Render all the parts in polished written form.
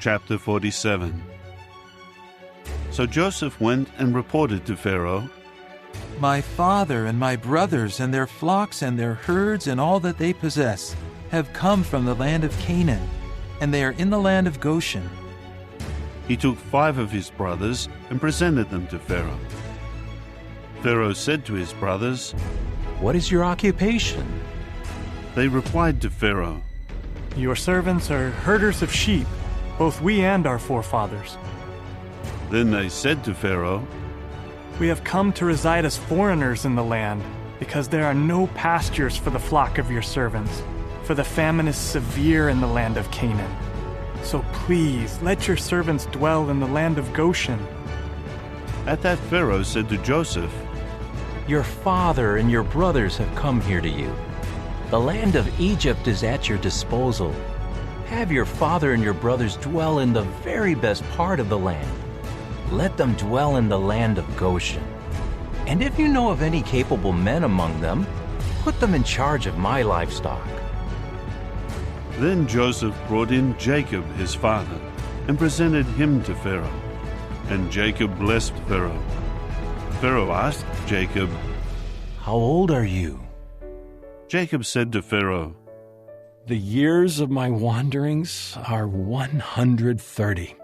Chapter 47. So Joseph went and reported to Pharaoh, My father and my brothers and their flocks and their herds and all that they possess have come from the land of Canaan, and they are in the land of Goshen. He took 5 of his brothers and presented them to Pharaoh. Pharaoh said to his brothers, What is your occupation? They replied to Pharaoh, Your servants are herders of sheep, both we and our forefathers. Then they said to Pharaoh, We have come to reside as foreigners in the land, because there are no pastures for the flock of your servants, for the famine is severe in the land of Canaan. So please, let your servants dwell in the land of Goshen. At that Pharaoh said to Joseph, Your father and your brothers have come here to you. The land of Egypt is at your disposal. Have your father and your brothers dwell in the very best part of the land. Let them dwell in the land of Goshen. And if you know of any capable men among them, put them in charge of my livestock. Then Joseph brought in Jacob his father and presented him to Pharaoh. And Jacob blessed Pharaoh. Pharaoh asked Jacob, How old are you? Jacob said to Pharaoh, The years of my wanderings are 130.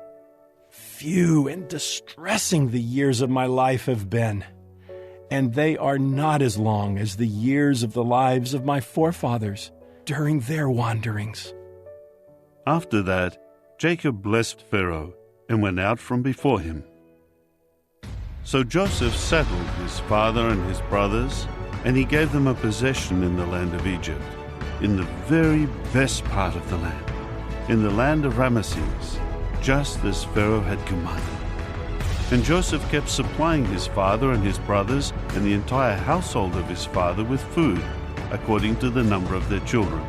Few and distressing the years of my life have been, and they are not as long as the years of the lives of my forefathers during their wanderings. After that, Jacob blessed Pharaoh and went out from before him. So Joseph settled his father and his brothers, and he gave them a possession in the land of Egypt, in the very best part of the land, in the land of Ramesses, just as Pharaoh had commanded. And Joseph kept supplying his father and his brothers and the entire household of his father with food, according to the number of their children.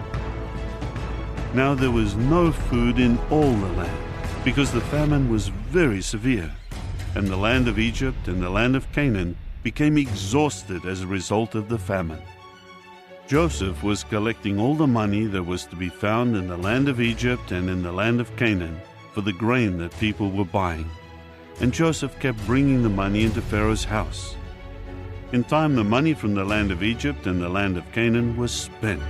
Now there was no food in all the land, because the famine was very severe, and the land of Egypt and the land of Canaan became exhausted as a result of the famine. Joseph was collecting all the money that was to be found in the land of Egypt and in the land of Canaan for the grain that people were buying, and Joseph kept bringing the money into Pharaoh's house. In time the money from the land of Egypt and the land of Canaan was spent,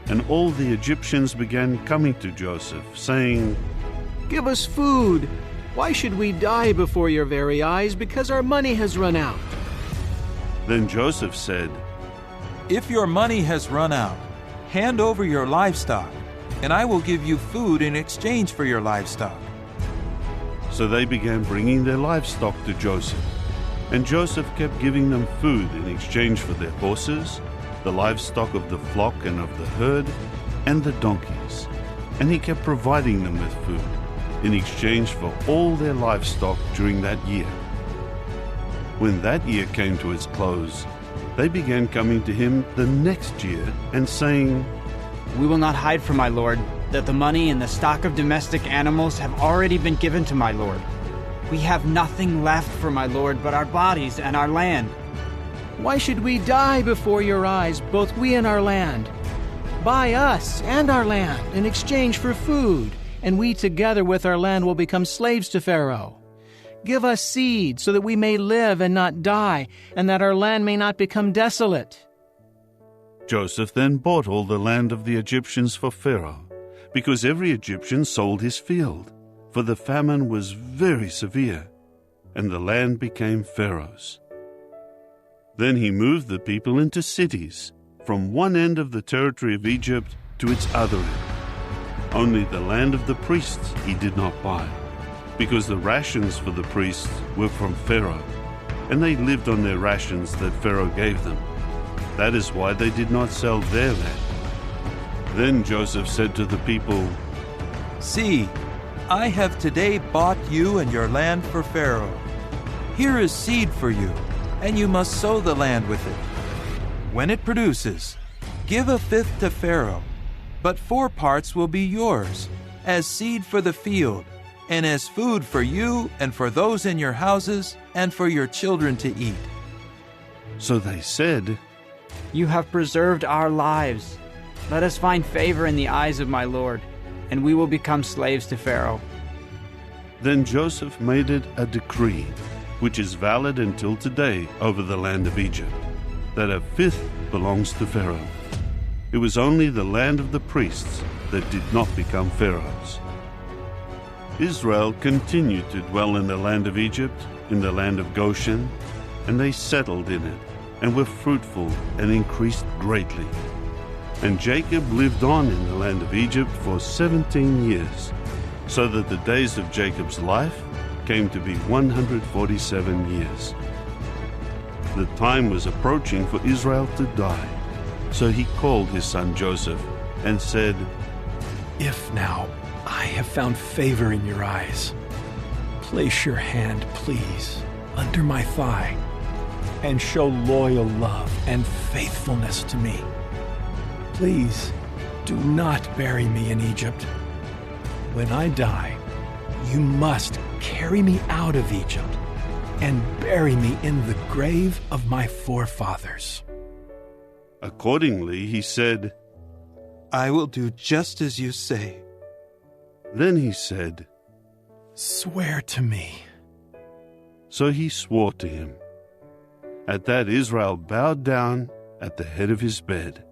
and all the Egyptians began coming to Joseph, saying, Give us food. Why should we die before your very eyes because our money has run out? Then Joseph said, If your money has run out, hand over your livestock, and I will give you food in exchange for your livestock. So they began bringing their livestock to Joseph, and Joseph kept giving them food in exchange for their horses, the livestock of the flock and of the herd, and the donkeys, and he kept providing them with food in exchange for all their livestock during that year. When that year came to its close, they began coming to him the next year and saying, We will not hide from my lord that the money and the stock of domestic animals have already been given to my lord. We have nothing left for my lord but our bodies and our land. Why should we die before your eyes, both we and our land? Buy us and our land in exchange for food, and we together with our land will become slaves to Pharaoh. Give us seed so that we may live and not die, and that our land may not become desolate. Joseph then bought all the land of the Egyptians for Pharaoh, because every Egyptian sold his field, for the famine was very severe, and the land became Pharaoh's. Then he moved the people into cities, from one end of the territory of Egypt to its other end. Only the land of the priests he did not buy, because the rations for the priests were from Pharaoh, and they lived on their rations that Pharaoh gave them. That is why they did not sell their land. Then Joseph said to the people, See, I have today bought you and your land for Pharaoh. Here is seed for you, and you must sow the land with it. When it produces, give 1/5 to Pharaoh, but 4 parts will be yours, as seed for the field, and as food for you and for those in your houses and for your children to eat. So they said, You have preserved our lives. Let us find favor in the eyes of my lord, and we will become slaves to Pharaoh. Then Joseph made it a decree, which is valid until today over the land of Egypt, that a fifth belongs to Pharaoh. It was only the land of the priests that did not become Pharaoh's. Israel continued to dwell in the land of Egypt, in the land of Goshen, and they settled in it, and were fruitful and increased greatly. And Jacob lived on in the land of Egypt for 17 years, so that the days of Jacob's life came to be 147 years. The time was approaching for Israel to die, so he called his son Joseph and said, If now I have found favor in your eyes, place your hand, please, under my thigh, and show loyal love and faithfulness to me. Please, do not bury me in Egypt. When I die, you must carry me out of Egypt and bury me in the grave of my forefathers. Accordingly, he said, I will do just as you say. Then he said, Swear to me. So he swore to him. At that Israel bowed down at the head of his bed.